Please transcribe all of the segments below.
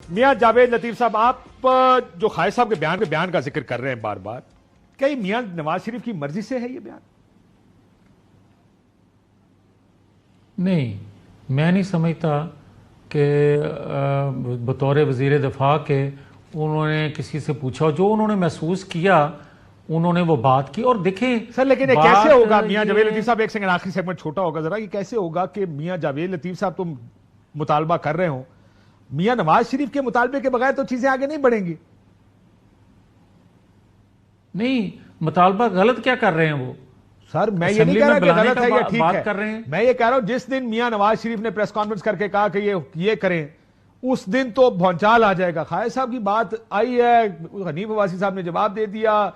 میاں جاوید لطیف صاحب، آپ جو خالد صاحب کے بیان کا ذکر کر رہے ہیں بار بار، کیا یہ میاں نواز شریف کی مرضی سے ہے یہ بیان؟ نہیں، میں نہیں سمجھتا کہ بطور وزیر دفاع کے انہوں نے کسی سے پوچھا، جو انہوں نے محسوس کیا انہوں نے وہ بات کی. اور دیکھیں سر لیکن یہ کیسے ہوگا میاں جاوید لطیف صاحب، ایک سیکنڈ آخری سیگمنٹ چھوٹا ہوگا ذرا، یہ کیسے ہوگا کہ میاں جاوید لطیف صاحب تم مطالبہ کر رہے ہو، میاں نواز شریف کے مطالبے کے بغیر تو چیزیں آگے نہیں بڑھیں گی؟ نہیں، مطالبہ غلط کیا کر رہے ہیں وہ؟ سر میں یہ نہیں کہہ رہا کہ غلط ہے یا ٹھیک بات ہے، کر رہے ہیں. میں یہ کہہ رہا ہوں جس دن میاں نواز شریف نے پریس کانفرنس کر کے کہا کہ یہ کریں، اس دن تو بھونچال آ جائے گا. خالد صاحب کی بات آئی ہے، حنیف عباسی صاحب نے جواب دے دیا،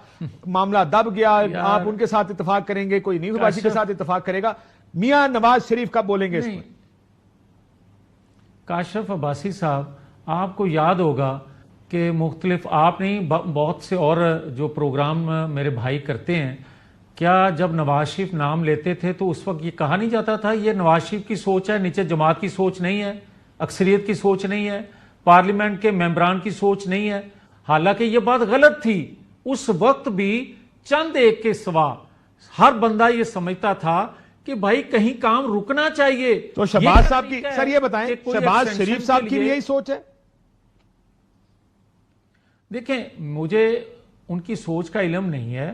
معاملہ دب گیا، آپ ان کے ساتھ اتفاق کریں گے، کوئی حنیف عباسی کے ساتھ اتفاق کرے گا. میاں نواز شریف کب بولیں گے اس پر؟ کاشف عباسی صاحب، آپ کو یاد ہوگا کہ مختلف، آپ نہیں بہت سے اور جو پروگرام میرے بھائی کرتے ہیں، کیا جب نواز شریف نام لیتے تھے تو اس وقت یہ کہا نہیں جاتا تھا یہ نواز شریف کی سوچ ہے، نیچے جماعت کی سوچ نہیں ہے، اکثریت کی سوچ نہیں ہے، پارلیمنٹ کے ممبران کی سوچ نہیں ہے؟ حالانکہ یہ بات غلط تھی. اس وقت بھی چند ایک کے سوا ہر بندہ یہ سمجھتا تھا کہ بھائی کہیں کام رکنا چاہیے. تو شہباز صاحب کی، سر یہ بتائیں، شہباز شریف صاحب کی بھی یہی سوچ ہے؟ دیکھیں، مجھے ان کی سوچ کا علم نہیں ہے،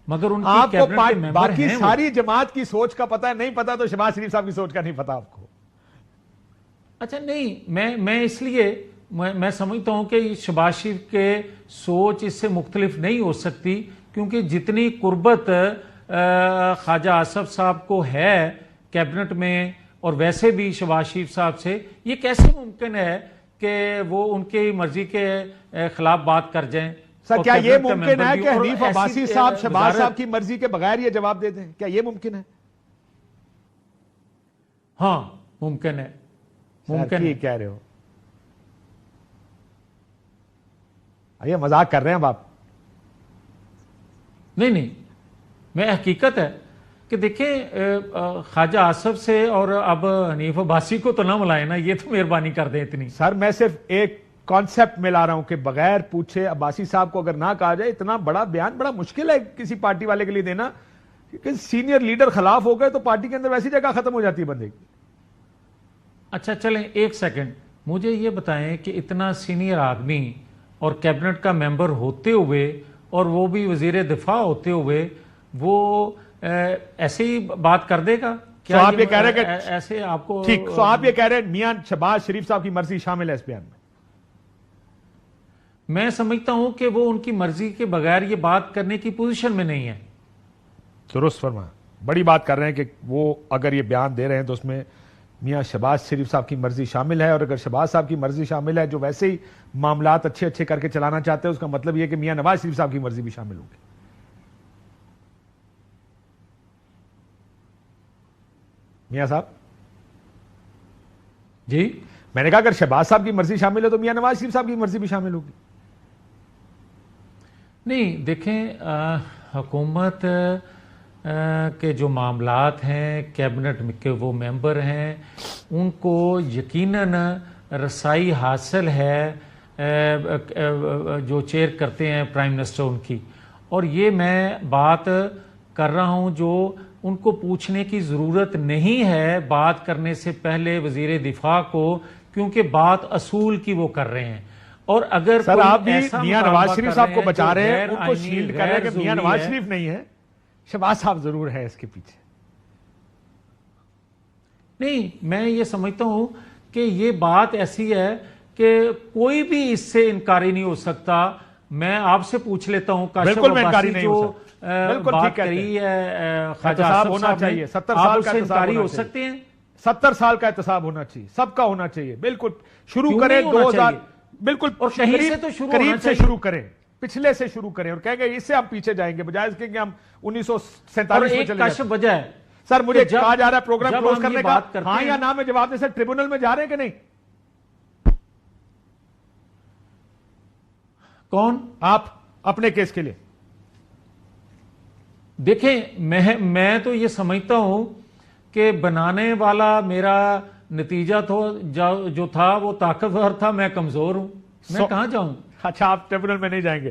مگر ان آپ کی کو کیبنٹ کے ممبر باقی ہیں. ساری جماعت کی سوچ کا پتہ ہے، نہیں پتا تو شہباز شریف صاحب کی سوچ کا نہیں پتا آپ کو؟ اچھا نہیں، میں اس لیے میں سمجھتا ہوں کہ شہباز شریف کے سوچ اس سے مختلف نہیں ہو سکتی، کیونکہ جتنی قربت خواجہ آصف صاحب کو ہے کیبنٹ میں اور ویسے بھی شہباز شریف صاحب سے، یہ کیسے ممکن ہے کہ وہ ان کی مرضی کے خلاف بات کر جائیں؟ سر کیا یہ ممکن ہے کہ حنیف عباسی صاحب شہباز صاحب کی مرضی کے بغیر یہ جواب دے دیں؟ کیا یہ ممکن ہے؟ ہاں ممکن ہے. ممکن ہے. کہہ رہے ہو یہ مذاق کر رہے ہیں آپ؟ نہیں، میں حقیقت ہے کہ دیکھیں خواجہ آصف سے اور اب حنیف عباسی کو تو نہ ملائیں نا، یہ تو مہربانی کر دیں اتنی. سر میں صرف ایک کانسیپٹ میں لا رہا ہوں کہ بغیر پوچھے عباسی صاحب کو اگر نہ کہا جائے، اتنا بڑا بیان بڑا مشکل ہے کسی پارٹی والے کے لیے دینا، کیونکہ سینئر لیڈر خلاف ہو گئے تو پارٹی کے اندر ویسی جگہ ختم ہو جاتی ہے بندے کی. اچھا چلیں ایک سیکنڈ، مجھے یہ بتائیں کہ اتنا سینئر آدمی اور کیبنٹ کا ممبر ہوتے ہوئے اور وہ بھی وزیر دفاع ہوتے ہوئے وہ ایسے ہی بات کر دے گا؟ کیا آپ یہ کہہ رہے ہیں کہ ایسے آپ کو ٹھیک، تو آپ یہ کہہ رہے ہیں میاں شہباز شریف صاحب کی مرضی شامل ہے اس بیان میں؟ میں سمجھتا ہوں کہ وہ ان کی مرضی کے بغیر یہ بات کرنے کی پوزیشن میں نہیں ہے. درست فرما، بڑی بات کر رہے ہیں کہ وہ اگر یہ بیان دے رہے ہیں تو اس میں میاں شہباز شریف صاحب کی مرضی شامل ہے، اور اگر شہباز صاحب کی مرضی شامل ہے جو ویسے ہی معاملات اچھے کر کے چلانا چاہتے ہیں، اس کا مطلب یہ کہ میاں نواز شریف صاحب کی مرضی بھی شامل ہوگی. میاں صاحب جی، میں نے کہا اگر شہباز صاحب کی مرضی شامل ہے تو میاں نواز شریف صاحب کی مرضی بھی شامل ہوگی. نہیں دیکھیں، حکومت کے جو معاملات ہیں، کیبنٹ کے وہ ممبر ہیں، ان کو یقیناً رسائی حاصل ہے جو چیئر کرتے ہیں پرائم منسٹر ان کی. اور یہ میں بات کر رہا ہوں جو ان کو پوچھنے کی ضرورت نہیں ہے بات کرنے سے پہلے وزیر دفاع کو، کیونکہ بات اصول کی وہ کر رہے ہیں. اور اگر سر آپ بھی میاں نواز شریف صاحب کو بچا رہے ہیں، ان کو شیلڈ کر رہے ہیں کہ میاں نواز شریف نہیں ہے، شہباز صاحب ضرور ہے اس کے پیچھے. نہیں، میں یہ سمجھتا ہوں کہ یہ بات ایسی ہے کہ کوئی بھی اس سے انکاری نہیں ہو سکتا. میں آپ سے پوچھ لیتا ہوں، بالکل میں انکاری نہیں ہو جو بات کری ہے خواجہ احتساب آصف ہونا صاحب چاہیے، نے، 70 آپ سال اس کا سے احتساب انکاری ہونا ہو چاہیے. سکتے ہیں؟ 70 سال کا احتساب ہونا چاہیے، سب کا ہونا چاہیے. بالکل شروع کیوں کریں نہیں ہونا 2000، چاہیے؟ بالکل اور کہیں سے تو شروع ہونا قریب سے چاہیے. شروع کریں، پچھلے سے شروع کریں، اور کہیں گے اس سے ہم پیچھے جائیں گے بجائے اس کے کہ ہم 1947 اور میں ایک چلے جاتے کشف ہیں. وجہ ہے سر مجھے کہ کہا جا رہا ہے پروگرام جب کلوز ہم کرنے یہ کا، بات کرتے ہاں یا ہیں، نہ میں جواب دے. سر ٹریبونل میں جا رہے ہیں کہ نہیں؟ کون؟ آپ اپنے کیس کے لیے. دیکھیں میں تو یہ سمجھتا ہوں کہ بنانے والا میرا نتیجہ تو جو تھا وہ طاقتور تھا، میں کمزور ہوں، میں کہاں جاؤں؟ اچھا آپ ٹریبونل میں نہیں جائیں گے.